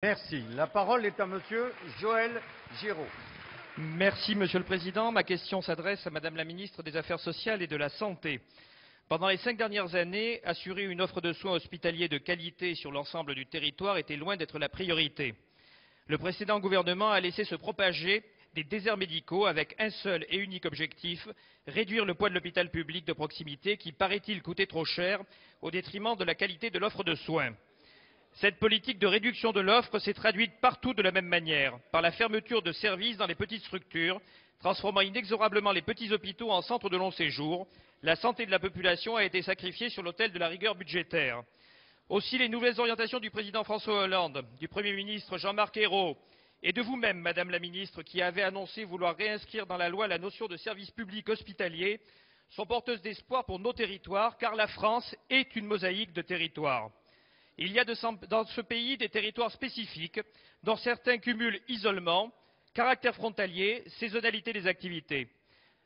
Merci. La parole est à monsieur Joël Giraud. Merci, Monsieur le Président. Ma question s'adresse à Madame la Ministre des Affaires sociales et de la Santé. Pendant les 5 dernières années, assurer une offre de soins hospitaliers de qualité sur l'ensemble du territoire était loin d'être la priorité. Le précédent gouvernement a laissé se propager des déserts médicaux avec un seul et unique objectif, réduire le poids de l'hôpital public de proximité qui, paraît-il, coûtait trop cher au détriment de la qualité de l'offre de soins. Cette politique de réduction de l'offre s'est traduite partout de la même manière, par la fermeture de services dans les petites structures, transformant inexorablement les petits hôpitaux en centres de long séjour. La santé de la population a été sacrifiée sur l'autel de la rigueur budgétaire. Aussi, les nouvelles orientations du président François Hollande, du Premier ministre Jean-Marc Ayrault et de vous-même, Madame la Ministre, qui avez annoncé vouloir réinscrire dans la loi la notion de service public hospitalier, sont porteuses d'espoir pour nos territoires, car la France est une mosaïque de territoires. Il y a dans ce pays des territoires spécifiques, dont certains cumulent isolement, caractère frontalier, saisonnalité des activités.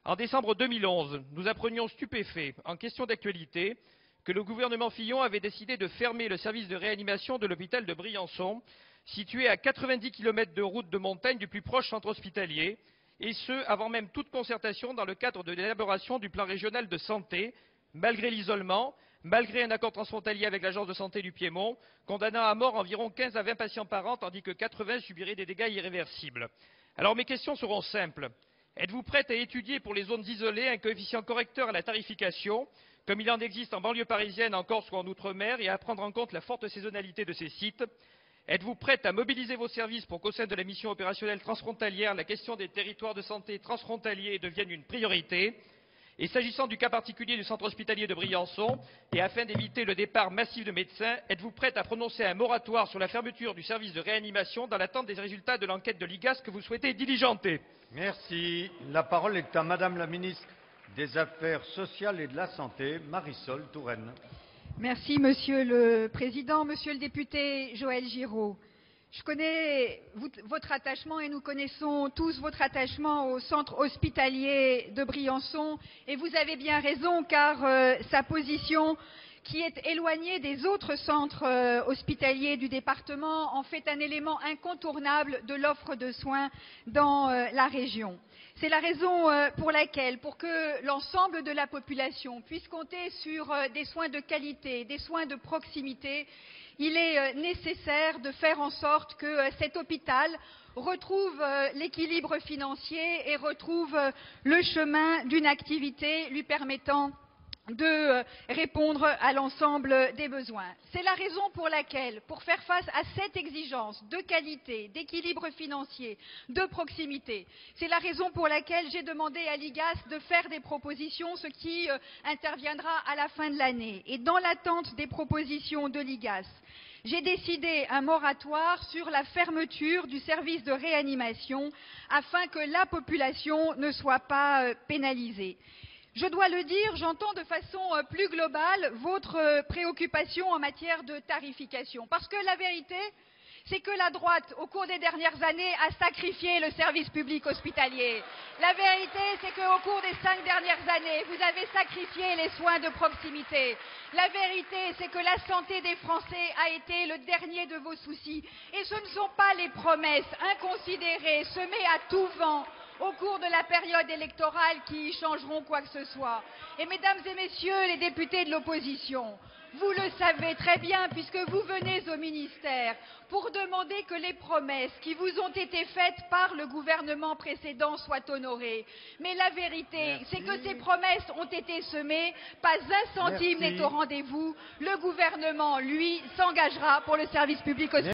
En décembre 2011, nous apprenions stupéfaits, en question d'actualité, que le gouvernement Fillon avait décidé de fermer le service de réanimation de l'hôpital de Briançon, situé à 90 km de route de montagne du plus proche centre hospitalier, et ce, avant même toute concertation dans le cadre de l'élaboration du plan régional de santé, malgré l'isolement, malgré un accord transfrontalier avec l'agence de santé du Piémont, condamnant à mort environ 15 à 20 patients par an, tandis que 80 subiraient des dégâts irréversibles. Alors mes questions seront simples. Êtes-vous prête à étudier pour les zones isolées un coefficient correcteur à la tarification, comme il en existe en banlieue parisienne, en Corse ou en Outre-mer, et à prendre en compte la forte saisonnalité de ces sites? Êtes-vous prête à mobiliser vos services pour qu'au sein de la mission opérationnelle transfrontalière, la question des territoires de santé transfrontaliers devienne une priorité? Et s'agissant du cas particulier du centre hospitalier de Briançon, et afin d'éviter le départ massif de médecins, êtes-vous prête à prononcer un moratoire sur la fermeture du service de réanimation dans l'attente des résultats de l'enquête de l'IGAS que vous souhaitez diligenter? Merci. La parole est à Madame la Ministre des Affaires sociales et de la Santé, Marisol Touraine. Merci, Monsieur le Président. Monsieur le député Joël Giraud, je connais votre attachement et nous connaissons tous votre attachement au centre hospitalier de Briançon. Et vous avez bien raison, car sa position, qui est éloignée des autres centres hospitaliers du département, en fait un élément incontournable de l'offre de soins dans la région. C'est la raison pour laquelle, pour que l'ensemble de la population puisse compter sur des soins de qualité, des soins de proximité, il est nécessaire de faire en sorte que cet hôpital retrouve l'équilibre financier et retrouve le chemin d'une activité lui permettant de répondre à l'ensemble des besoins. C'est la raison pour laquelle, pour faire face à cette exigence de qualité, d'équilibre financier, de proximité, c'est la raison pour laquelle j'ai demandé à l'IGAS de faire des propositions, ce qui interviendra à la fin de l'année. Et dans l'attente des propositions de l'IGAS, j'ai décidé un moratoire sur la fermeture du service de réanimation afin que la population ne soit pas pénalisée. Je dois le dire, j'entends de façon plus globale votre préoccupation en matière de tarification. Parce que la vérité, c'est que la droite, au cours des dernières années, a sacrifié le service public hospitalier. La vérité, c'est qu'au cours des 5 dernières années, vous avez sacrifié les soins de proximité. La vérité, c'est que la santé des Français a été le dernier de vos soucis. Et ce ne sont pas les promesses inconsidérées, semées à tout vent, au cours de la période électorale qui changeront quoi que ce soit. Et mesdames et messieurs les députés de l'opposition, vous le savez très bien puisque vous venez au ministère pour demander que les promesses qui vous ont été faites par le gouvernement précédent soient honorées. Mais la vérité, c'est que ces promesses ont été semées, pas un centime n'est au rendez-vous. Le gouvernement, lui, s'engagera pour le service public hospitalier.